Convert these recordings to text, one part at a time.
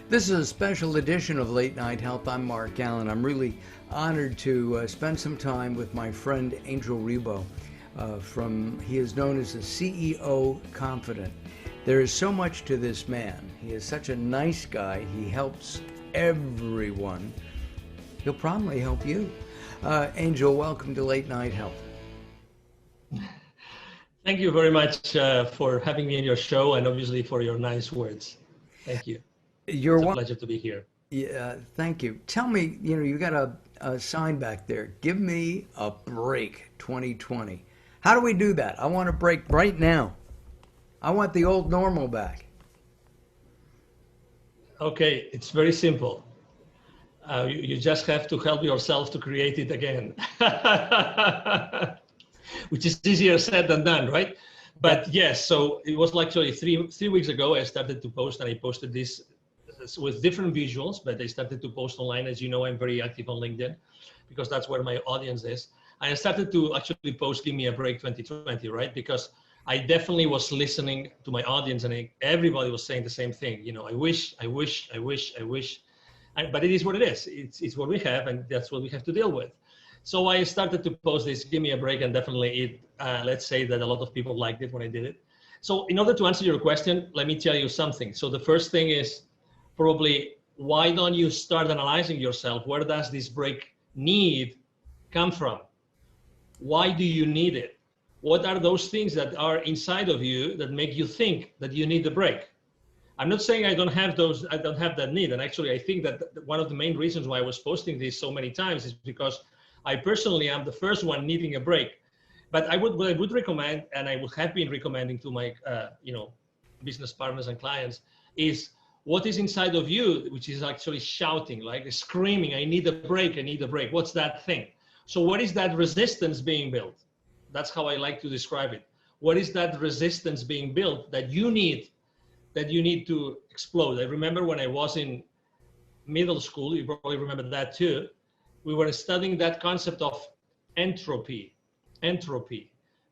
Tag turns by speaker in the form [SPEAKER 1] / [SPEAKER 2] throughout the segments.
[SPEAKER 1] This is a special edition of Late Night Health. I'm Mark Allen. I'm really honored to spend some time with my friend Angel Ribo. He is known as the CEO Confidant. There is so much to this man. He is such a nice guy. He helps everyone. He'll probably help you. Angel, welcome to Late Night Health.
[SPEAKER 2] Thank you very much for having me in your show and obviously for your nice words. Thank you. It's a pleasure to be here.
[SPEAKER 1] Yeah, thank you. Tell me, you got a sign back there. Give me a break 2020. How do we do that? I want a break right now. I want the old normal back.
[SPEAKER 2] Okay, it's very simple. You just have to help yourself to create it again, which is easier said than done, right? But yes, so it was actually three weeks ago I started to post, and I posted this with different visuals, but I started to post online. As you know, I'm very active on LinkedIn because that's where my audience is. I started to actually post "Give Me a Break 2020," right? Because I definitely was listening to my audience, and everybody was saying the same thing. I wish. But it is what it is. It's what we have, and that's what we have to deal with. So I started to post this "Give Me a Break," and definitely let's say that a lot of people liked it when I did it. So in order to answer your question, let me tell you something. So the first thing is probably, why don't you start analyzing yourself? Where does this break need come from? Why do you need it? What are those things that are inside of you that make you think that you need the break? I'm not saying I don't have that need. And actually, I think that one of the main reasons why I was posting this so many times is because I personally am the first one needing a break. But what I would recommend, and I would have been recommending to my business partners and clients, is what is inside of you, which is actually shouting, like screaming, I need a break, I need a break. What's that thing? So what is that resistance being built? That's how I like to describe it. What is that resistance being built that you need to explode? I remember when I was in middle school, you probably remember that too, we were studying that concept of entropy,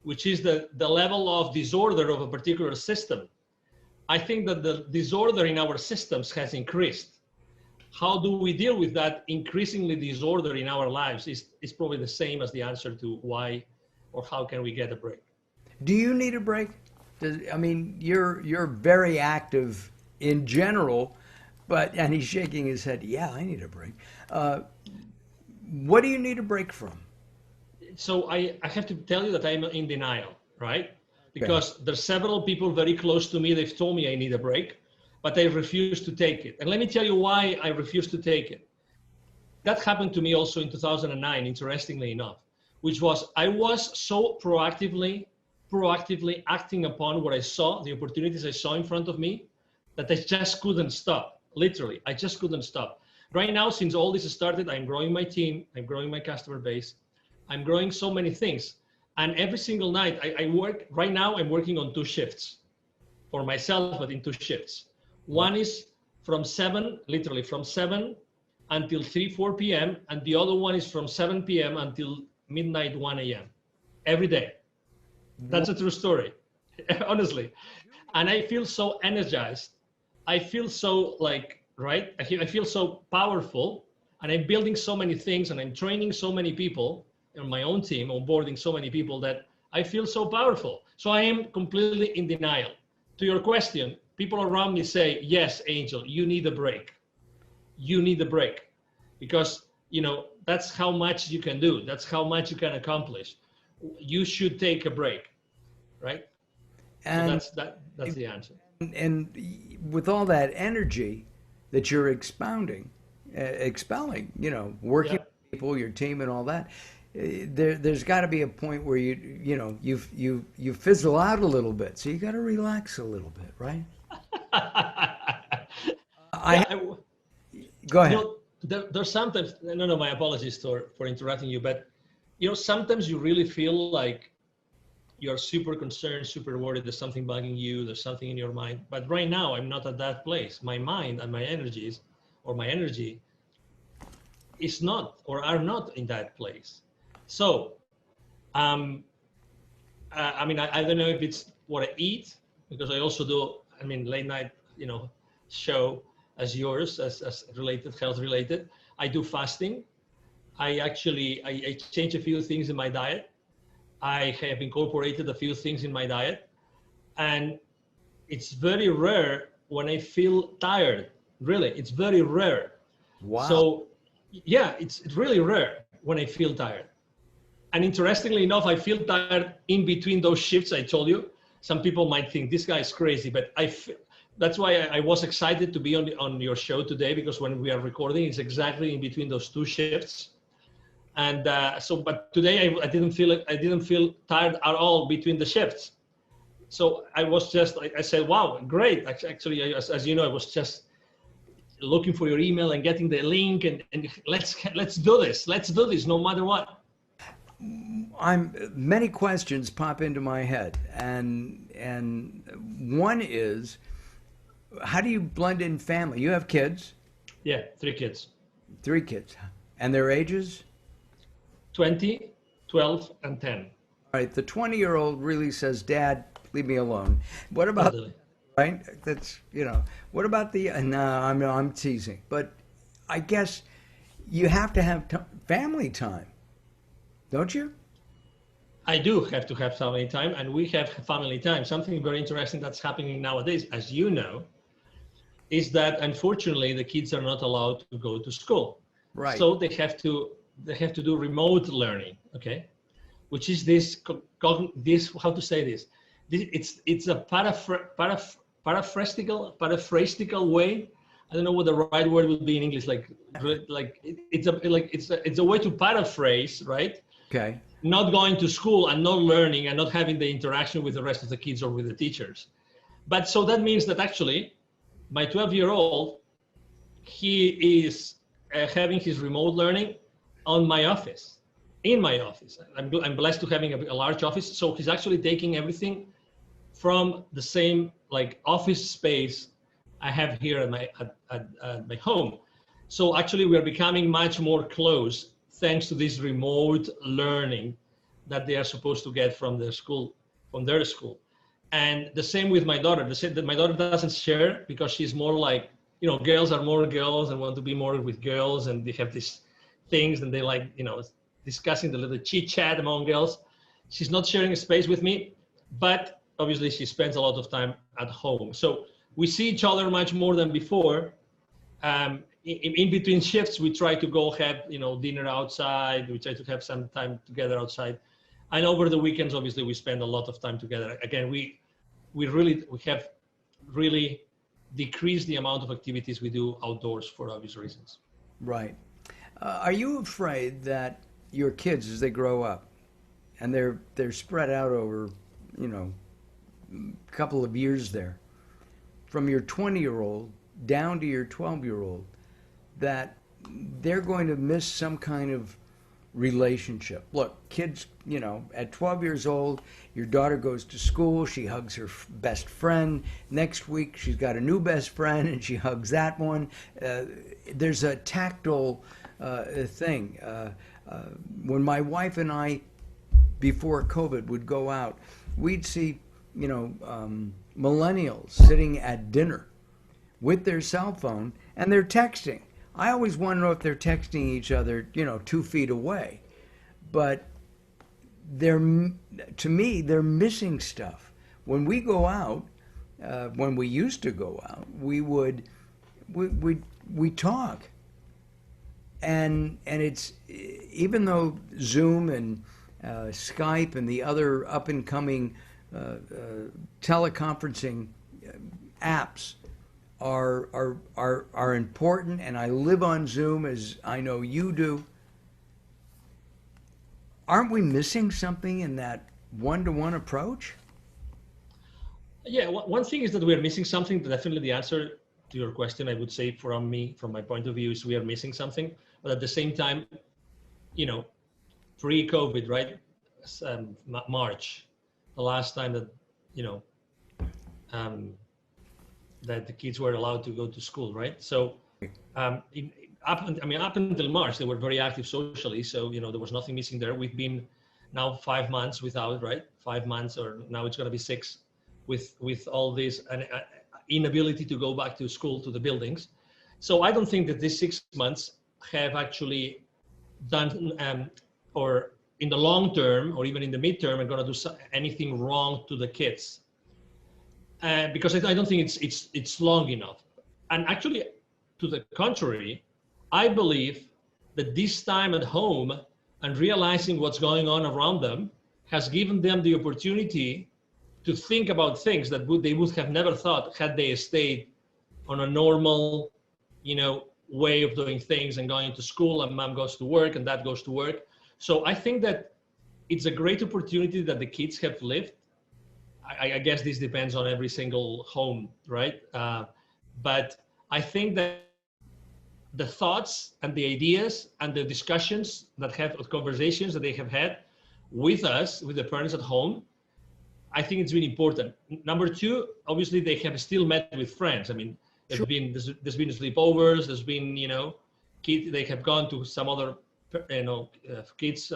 [SPEAKER 2] which is the level of disorder of a particular system. I think that the disorder in our systems has increased. How do we deal with that increasingly disorder in our lives is probably the same as the answer to why or how can we get a break.
[SPEAKER 1] Do you need a break? You're very active in general, and he's shaking his head. Yeah, I need a break. What do you need a break from?
[SPEAKER 2] So I have to tell you that I'm in denial, right? Because there's several people very close to me, they've told me I need a break, but I refuse to take it. And let me tell you why I refuse to take it. That happened to me also in 2009, interestingly enough, which was I was so proactively acting upon what I saw, the opportunities I saw in front of me, that I just couldn't stop. Literally, I just couldn't stop. Right now, since all this started, I'm growing my team, I'm growing my customer base, I'm growing so many things. And every single night I work, right now I'm working on 2 shifts for myself, but in 2 shifts. One is literally from 7 until 4 p.m. And the other one is from 7 p.m. until midnight, 1 a.m. every day. That's a true story, honestly. And I feel so energized. I feel so right? I feel so powerful, and I'm building so many things, and I'm training so many people on my own team, onboarding so many people that I feel so powerful. So I am completely in denial. To your question, people around me say, yes, Angel, you need a break. You need a break because, that's how much you can do. That's how much you can accomplish. You should take a break, right?
[SPEAKER 1] And
[SPEAKER 2] so that's the answer.
[SPEAKER 1] And with all that energy that you're expelling, working with people, your team, and all that, there's got to be a point where you fizzle out a little bit. So you got to relax a little bit, right? Go ahead.
[SPEAKER 2] There's sometimes, no, my apologies for interrupting you, but sometimes you really feel like you're super concerned, super worried, there's something bugging you, there's something in your mind. But right now, I'm not at that place. My mind and my energy is not or are not in that place. So, I don't know if it's what I eat, because I also do, late night, show as yours, as related, health related. I do fasting. I change a few things in my diet. I have incorporated a few things in my diet, and it's very rare when I feel tired. Really, it's very rare.
[SPEAKER 1] Wow.
[SPEAKER 2] So yeah, it's really rare when I feel tired. And interestingly enough, I feel tired in between those shifts I told you. Some people might think this guy is crazy, but that's why I was excited to be on your show today, because when we are recording, it's exactly in between those two shifts. And but today I didn't feel it. I didn't feel tired at all between the shifts. So I was just, I said, wow, great. Actually, as you know, I was just looking for your email and getting the link, and let's do this. Let's do this no matter what.
[SPEAKER 1] Many questions pop into my head, and one is, how do you blend in family? You have kids,
[SPEAKER 2] Yeah, 3 kids,
[SPEAKER 1] 3 kids, and their ages?
[SPEAKER 2] 20, 12, and 10.
[SPEAKER 1] All right, the 20-year-old really says, "Dad, leave me alone." What about,
[SPEAKER 2] Totally.
[SPEAKER 1] right? That's, what about the, no, I'm teasing, but I guess you have to have family time, don't you?
[SPEAKER 2] I do have to have family time, and we have family time. Something very interesting that's happening nowadays, as you know, is that unfortunately the kids are not allowed to go to school.
[SPEAKER 1] Right.
[SPEAKER 2] So they have to do remote learning, okay? Which is this how to say this? It's a paraphrasetical way. I don't know what the right word would be in English. It's a way to paraphrase, right?
[SPEAKER 1] Okay.
[SPEAKER 2] Not going to school and not learning and not having the interaction with the rest of the kids or with the teachers. But so that means that actually my 12-year-old, he is having his remote learning on my office, in my office. I'm blessed to having a large office. So he's actually taking everything from the same like office space I have here at my home. So actually we're becoming much more close thanks to this remote learning that they are supposed to get from their school. And the same with my daughter. That my daughter doesn't share because she's more like, girls are more girls and want to be more with girls, and they have these things and they like, discussing the little chit chat among girls. She's not sharing a space with me, but obviously she spends a lot of time at home. So we see each other much more than before. In between shifts, we try to go have, dinner outside. We try to have some time together outside. And over the weekends, obviously, we spend a lot of time together. Again, we have really decreased the amount of activities we do outdoors for obvious reasons.
[SPEAKER 1] Right. Are you afraid that your kids, as they grow up, and they're spread out over, a couple of years there, from your 20-year-old down to your 12-year-old, that they're going to miss some kind of relationship? Look, kids, at 12 years old, your daughter goes to school, she hugs her best friend. Next week, she's got a new best friend, and she hugs that one. There's a tactile thing. When my wife and I, before COVID, would go out, we'd see, millennials sitting at dinner with their cell phone, and they're texting. I always want to know if they're texting each other, 2 feet away. But to me, they're missing stuff. When we go out, when we used to go out, we talk. And it's, even though Zoom and Skype and the other up and coming teleconferencing apps are important, and I live on Zoom, as I know you do. Aren't we missing something in that one-to-one approach?
[SPEAKER 2] Yeah, one thing is that we are missing something. Definitely the answer to your question, I would say from my point of view, is we are missing something. But at the same time, pre-COVID, right? March, the last time that, that the kids were allowed to go to school, right? So up until March, they were very active socially. So, there was nothing missing there. We've been now 5 months without, right? 5 months, or now it's going to be 6, with all this inability to go back to school, to the buildings. So I don't think that these 6 months have actually done, or in the long term, or even in the midterm, are going to do anything wrong to the kids. Because I don't think it's long enough. And actually, to the contrary, I believe that this time at home and realizing what's going on around them has given them the opportunity to think about things that they would have never thought had they stayed on a normal, way of doing things and going to school, and mom goes to work and dad goes to work. So I think that it's a great opportunity that the kids have lived. I guess this depends on every single home, right? But I think that the thoughts and the ideas and the discussions conversations that they have had with us, with the parents at home, I think it's really important. Number two, obviously they have still met with friends. I mean, there's been sleepovers, there's been, kids, they have gone to some other, kids,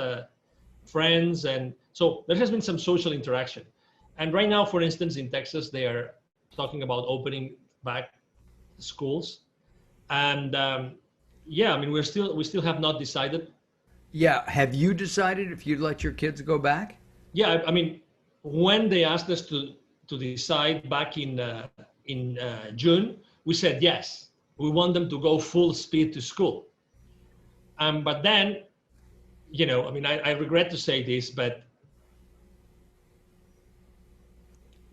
[SPEAKER 2] friends. And so there has been some social interaction. And right now, for instance, in Texas, they are talking about opening back schools. And yeah, I mean, we still have not decided.
[SPEAKER 1] Yeah. Have you decided if you'd let your kids go back?
[SPEAKER 2] Yeah, I mean, when they asked us to decide back in June, we said yes. We want them to go full speed to school. But then, I mean, I regret to say this, but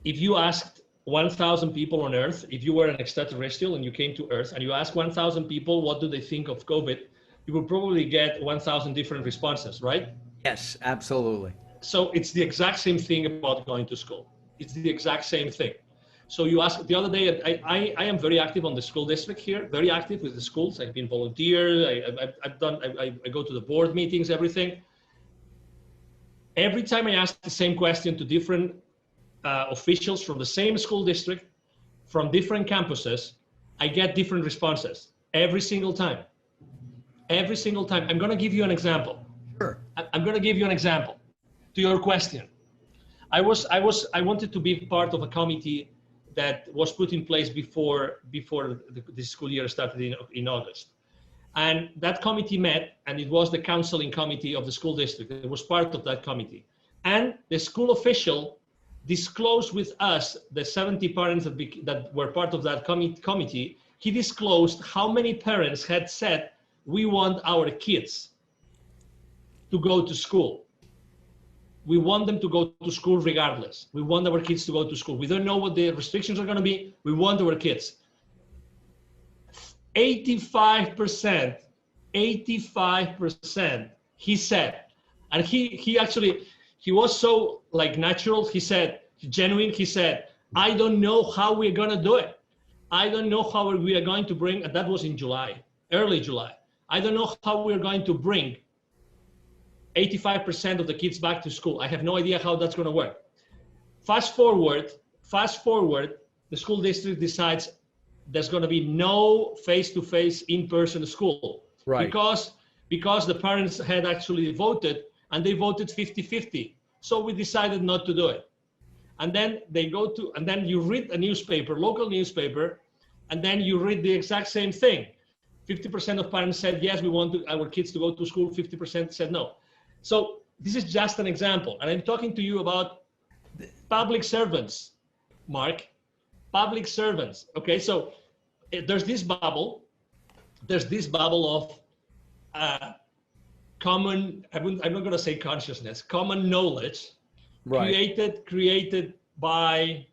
[SPEAKER 2] if you asked 1,000 people on Earth, if you were an extraterrestrial and you came to Earth and you asked 1,000 people what do they think of COVID, you would probably get 1,000 different responses, right?
[SPEAKER 1] Yes, absolutely.
[SPEAKER 2] So it's the exact same thing about going to school. It's the exact same thing. So you asked the other day, I am very active on the school district here, very active with the schools. I've been volunteer. I go to the board meetings, everything. Every time I ask the same question to different officials from the same school district, from different campuses, I get different responses every single time. Every single time. I'm going to give you an example.
[SPEAKER 1] Sure.
[SPEAKER 2] I'm going to give you an example to your question. I wanted to be part of a committee that was put in place before the school year started in August. And that committee met, and it was the counseling committee of the school district. It was part of that committee. And the school official disclosed with us, the 70 parents that were part of that committee, he disclosed how many parents had said, we want our kids to go to school. We want them to go to school regardless. We want our kids to go to school. We don't know what the restrictions are going to be. We want our kids. 85%, he said, and he was so natural. He said, genuine. He said, I don't know how we're going to do it. I don't know how we are going to bring, and that was in July, early July. I don't know how we're going to bring 85% of the kids back to school. I have no idea how that's going to work. Fast forward, the school district decides there's going to be no face-to-face in-person school.
[SPEAKER 1] Right.
[SPEAKER 2] Because the parents had actually voted, and they voted 50-50. So we decided not to do it. And then and then you read a newspaper, local newspaper, and then you read the exact same thing. 50% of parents said, yes, we want our kids to go to school. 50% said no. So this is just an example. And I'm talking to you about public servants, Mark, public servants. Okay, so there's this bubble of common, I'm not going to say consciousness, common knowledge, right, created by,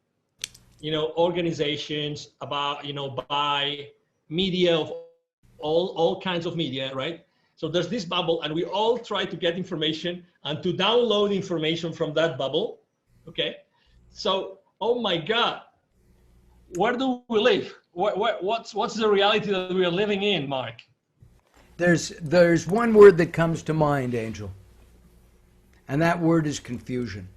[SPEAKER 2] organizations, by media of all kinds of media, right? So there's this bubble, and we all try to get information and to download information from that bubble, okay? So, oh my God, where do we live? What's the reality that we are living in, Mark?
[SPEAKER 1] There's one word that comes to mind, Angel, and that word is confusion.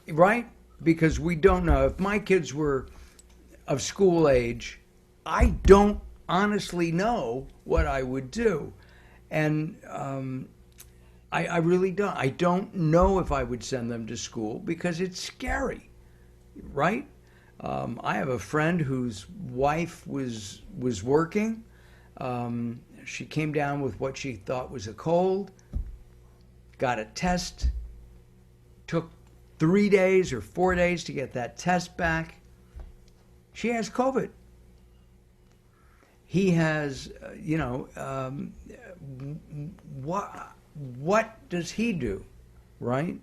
[SPEAKER 1] Right? Because we don't know. If my kids were of school age, I don't honestly know what I would do. And I really don't. I don't know if I would send them to school because it's scary, right? I have a friend whose wife was working. She came down with what she thought was a cold, got a test, took 3 days or 4 days to get that test back. She has COVID. He has, what does he do, right?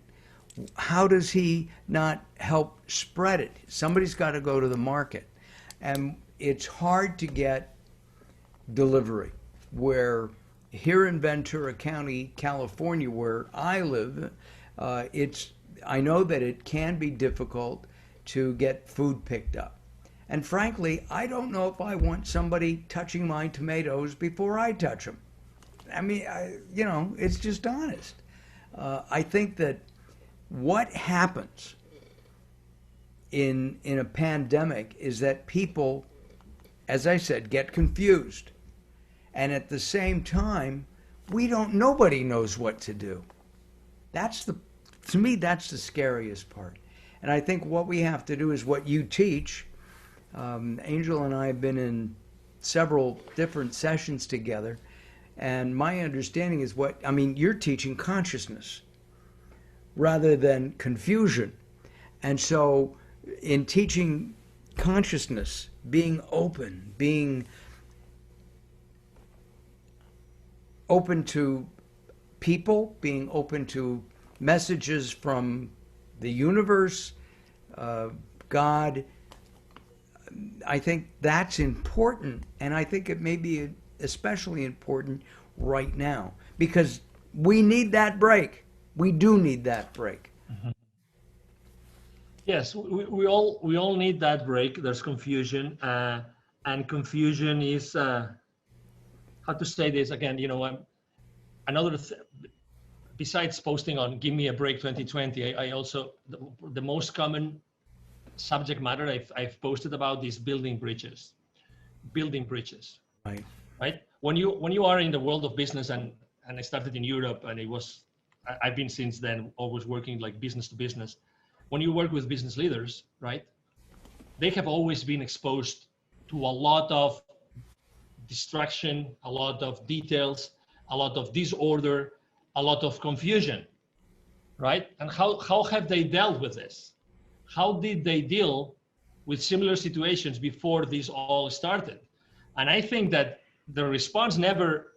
[SPEAKER 1] How does he not help spread it? Somebody's got to go to the market. And it's hard to get delivery. Where here in Ventura County, California, where I live, I know that it can be difficult to get food picked up. And frankly, I don't know if I want somebody touching my tomatoes before I touch them. I mean, it's just honest. I think that what happens in a pandemic is that people, as I said, get confused. And at the same time, nobody knows what to do. To me, that's the scariest part. And I think what we have to do is what you teach. Angel and I have been in several different sessions together. And my understanding is you're teaching consciousness rather than confusion. And so in teaching consciousness, being open to people, being open to messages from the universe, God, I think that's important. And I think it may be especially important right now because we need that break. We do need that break.
[SPEAKER 2] Mm-hmm. Yes, we all need that break. There's confusion, and confusion is how to say this again. Besides posting on "Give Me a Break 2020," I also the most common subject matter I've posted about is building bridges. Right. When you are in the world of business, and I started in Europe, and I've been since then always working like business to business. When you work with business leaders, right, they have always been exposed to a lot of distraction, a lot of details, a lot of disorder, a lot of confusion, right? And how have they dealt with this? How did they deal with similar situations before this all started? And I think that the response never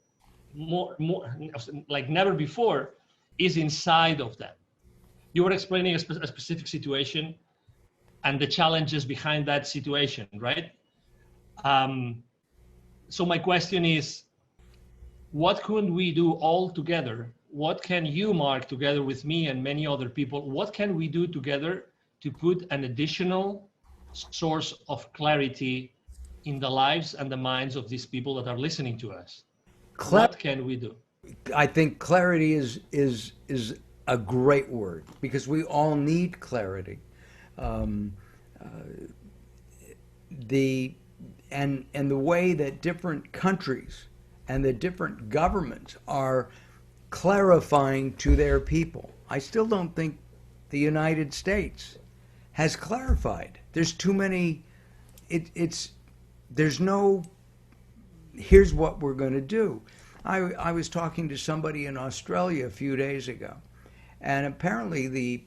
[SPEAKER 2] before is inside of them. You were explaining a specific situation and the challenges behind that situation, right? So my question is, what could we do all together? What can you, Mark, together with me and many other people, what can we do together to put an additional source of clarity in the lives and the minds of these people that are listening to us? What can we do?
[SPEAKER 1] I think clarity is a great word because we all need clarity. The way that different countries and the different governments are clarifying to their people. I still don't think the United States has clarified. There's too many. There's no. Here's what we're going to do. I was talking to somebody in Australia a few days ago, and apparently the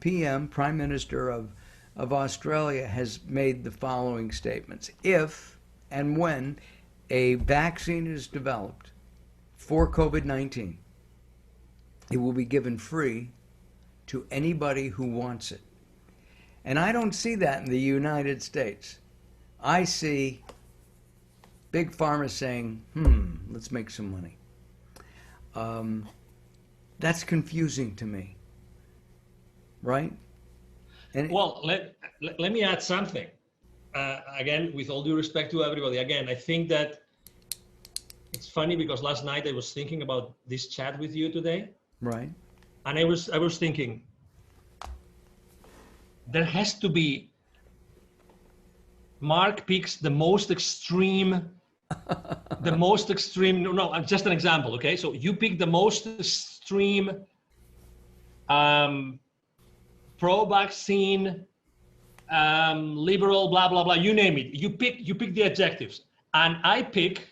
[SPEAKER 1] PM, Prime Minister of Australia, has made the following statements. If and when a vaccine is developed for COVID-19, it will be given free to anybody who wants it. And I don't see that in the United States. I see Big Pharma saying, let's make some money. That's confusing to me, right? And
[SPEAKER 2] well, let me add something. Again, with all due respect to everybody, again, I think that it's funny because last night I was thinking about this chat with you today.
[SPEAKER 1] Right.
[SPEAKER 2] And I was thinking, there has to be, Mark picks the most extreme, no, just an example, okay? So you pick the most extreme pro-vaccine liberal, blah blah blah. You name it. You pick the adjectives, and I pick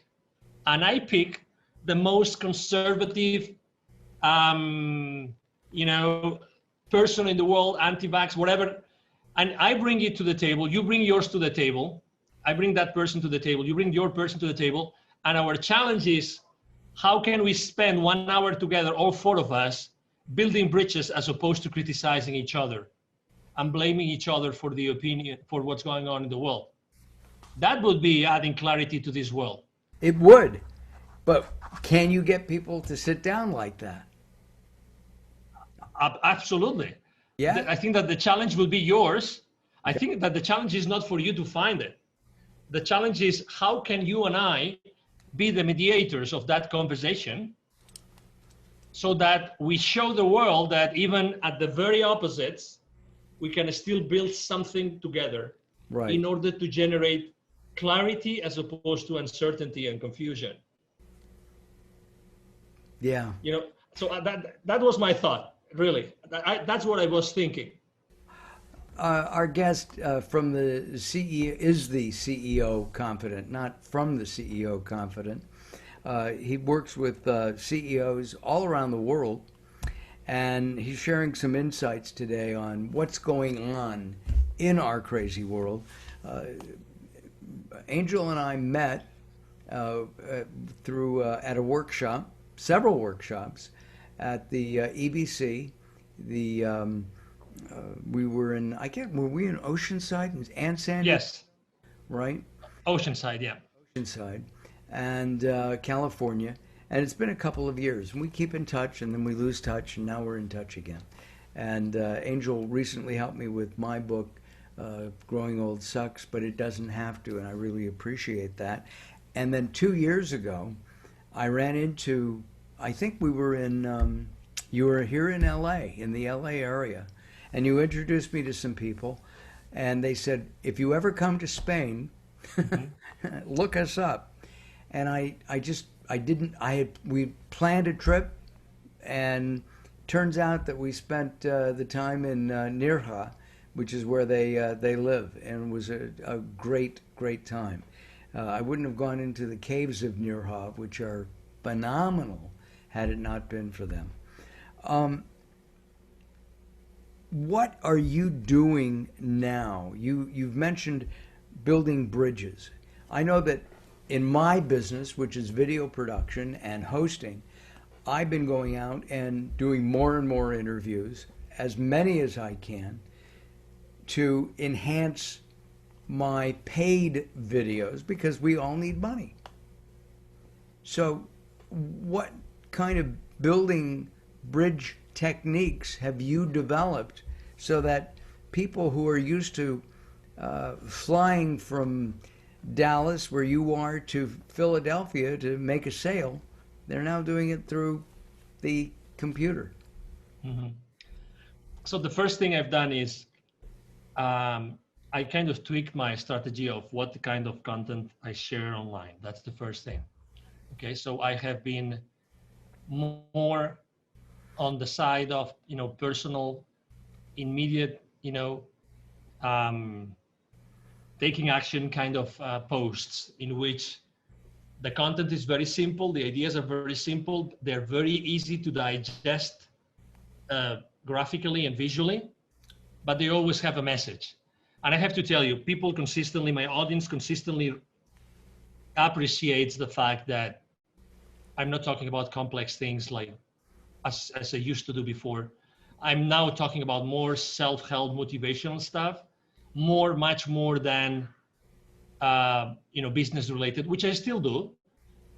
[SPEAKER 2] the most conservative, you know, person in the world, anti-vax, whatever, and I bring it to the table. You bring yours to the table. I bring that person to the table. You bring your person to the table, and our challenge is, how can we spend 1 hour together, all four of us, building bridges as opposed to criticizing each other and blaming each other for the opinion, for what's going on in the world. That would be adding clarity to this world.
[SPEAKER 1] It would. But can you get people to sit down like that?
[SPEAKER 2] Absolutely.
[SPEAKER 1] Yeah.
[SPEAKER 2] I think that the challenge will be yours. I think that the challenge is not for you to find it. The challenge is, how can you and I be the mediators of that conversation so that we show the world that even at the very opposites, we can still build something together,
[SPEAKER 1] right,
[SPEAKER 2] in order to generate clarity as opposed to uncertainty and confusion.
[SPEAKER 1] Yeah.
[SPEAKER 2] You know, so that was my thought, really. That's what I was thinking.
[SPEAKER 1] Our guest from the CEO is the CEO Confidant, not from the CEO Confidant. He works with CEOs all around the world, and he's sharing some insights today on what's going on in our crazy world. Angel and I met through at a workshop, several workshops at the EBC. We were in, were we in Oceanside and Sandy?
[SPEAKER 2] Yes.
[SPEAKER 1] Right?
[SPEAKER 2] Oceanside, yeah.
[SPEAKER 1] Oceanside and California. And it's been a couple of years. And we keep in touch, and then we lose touch, and now we're in touch again. And Angel recently helped me with my book, Growing Old Sucks, but it doesn't have to, and I really appreciate that. And then 2 years ago, I ran into, I think we were in, you were here in LA, in the LA area, and you introduced me to some people, and they said, if you ever come to Spain, look us up. And we planned a trip, and turns out that we spent the time in Nirja, which is where they live, and it was a great time. I wouldn't have gone into the caves of Nirja, which are phenomenal, had it not been for them. What are you doing now? You've mentioned building bridges. I know that in my business, which is video production and hosting, I've been going out and doing more and more interviews, as many as I can, to enhance my paid videos, because we all need money. So what kind of building bridge techniques have you developed so that people who are used to flying from Dallas, where you are, to Philadelphia to make a sale, they're now doing it through the computer?
[SPEAKER 2] Mm-hmm. So the first thing I've done is I kind of tweak my strategy of what kind of content I share online. That's the first thing. Okay, so I have been more on the side of, personal, immediate, taking action kind of posts, in which the content is very simple, the ideas are very simple, they're very easy to digest graphically and visually, but they always have a message. And I have to tell you, people consistently, my audience consistently appreciates the fact that I'm not talking about complex things like as I used to do before. I'm now talking about more self-help motivational stuff, much more than business related, which I still do.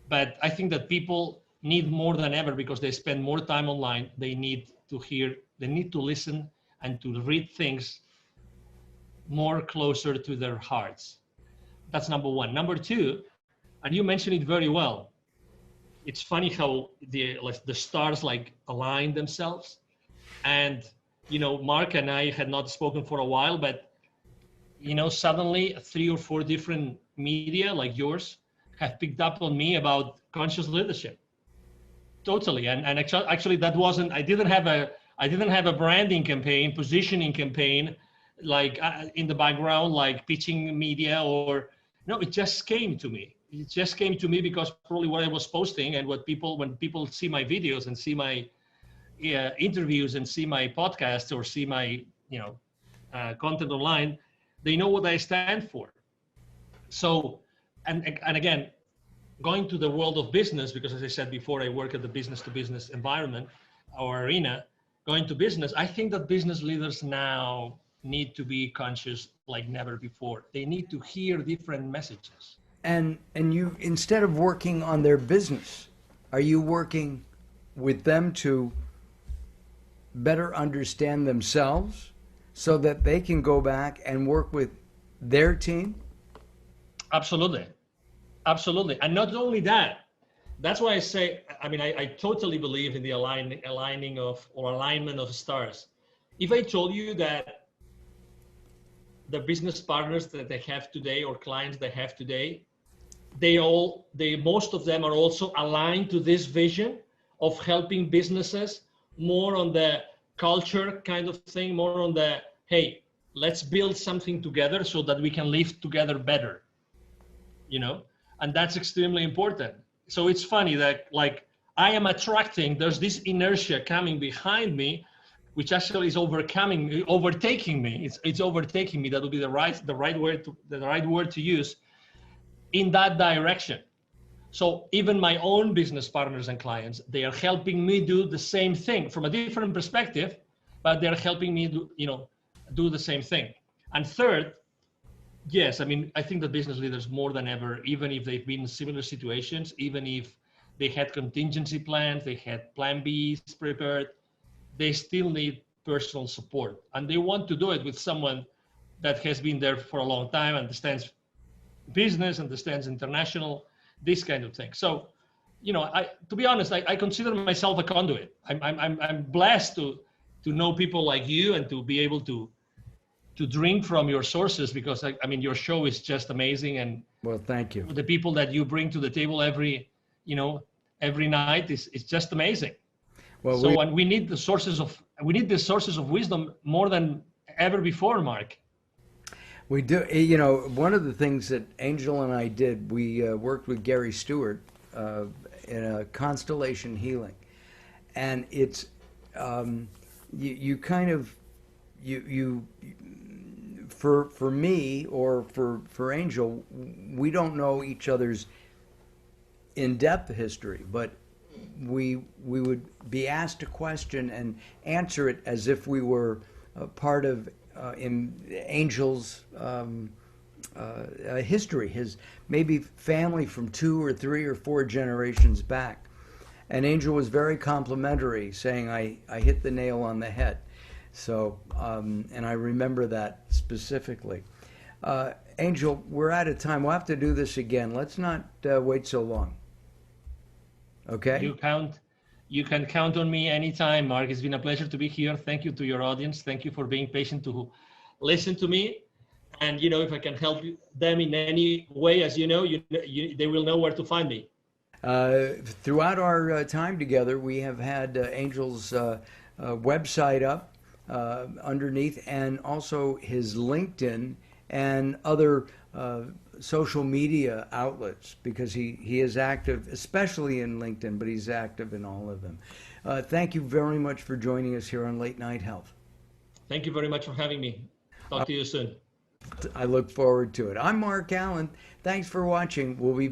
[SPEAKER 2] But I think that people need more than ever, because they spend more time online. They need to hear, they need to listen and to read things more closer to their hearts. That's number one. Number two, and you mentioned it very well, it's funny how the stars align themselves. And, Mark and I had not spoken for a while, but, suddenly 3 or 4 different media like yours have picked up on me about conscious leadership. Totally. And actually that wasn't, I didn't have a branding campaign, positioning campaign like in the background, like pitching media, or no, it just came to me. It just came to me because probably what I was posting and when people see my videos and see my interviews and see my podcasts or see my content online, they know what I stand for. So, and again, going to the world of business, because as I said before, I work at the business to business environment or arena. Going to business, I think that business leaders now need to be conscious like never before. They need to hear different messages.
[SPEAKER 1] And you, instead of working on their business, are you working with them to better understand themselves so that they can go back and work with their team?
[SPEAKER 2] Absolutely. Absolutely. And not only that, that's why I say, I mean, I totally believe in the alignment of stars. If I told you that the business partners that they have today or clients they have today, most of them are also aligned to this vision of helping businesses more on the culture kind of thing, more on the, hey, let's build something together so that we can live together better, and that's extremely important. So it's funny that like I am attracting, there's this inertia coming behind me, which actually is overtaking me. It's overtaking me. That would be the right word to use in that direction. So even my own business partners and clients, they are helping me do the same thing from a different perspective, but they're helping me do the same thing. And third, yes, I mean, I think that business leaders more than ever, even if they've been in similar situations, even if they had contingency plans, they had plan Bs prepared, they still need personal support. And they want to do it with someone that has been there for a long time, understands business, understands international, this kind of thing. So, to be honest, I consider myself a conduit. I'm blessed to know people like you and to be able to drink from your sources, because I mean your show is just amazing, and
[SPEAKER 1] well, thank you.
[SPEAKER 2] The people that you bring to the table every night is just amazing. Well, so and we need the sources of wisdom more than ever before, Mark.
[SPEAKER 1] We do. One of the things that Angel and I did, we worked with Gary Stewart in a constellation healing, and it's you kind of for me or for Angel, we don't know each other's in-depth history, but we would be asked a question and answer it as if we were part of in Angel's history, his maybe family from 2 or 3 or 4 generations back. And Angel was very complimentary, saying I hit the nail on the head. So, and I remember that specifically. Angel, we're out of time. We'll have to do this again. Let's not wait so long. Okay?
[SPEAKER 2] You can count on me anytime, Mark. It's been a pleasure to be here. Thank you to your audience. Thank you for being patient to listen to me. And, if I can help them in any way, as they will know where to find me.
[SPEAKER 1] Throughout our time together, we have had Angel's website up underneath, and also his LinkedIn and other social media outlets, because he is active, especially in LinkedIn, but he's active in all of them. Thank you very much for joining us here on Late Night Health.
[SPEAKER 2] Thank you very much for having me. Talk to you soon.
[SPEAKER 1] I look forward to it. I'm Mark Allen. Thanks for watching. We'll be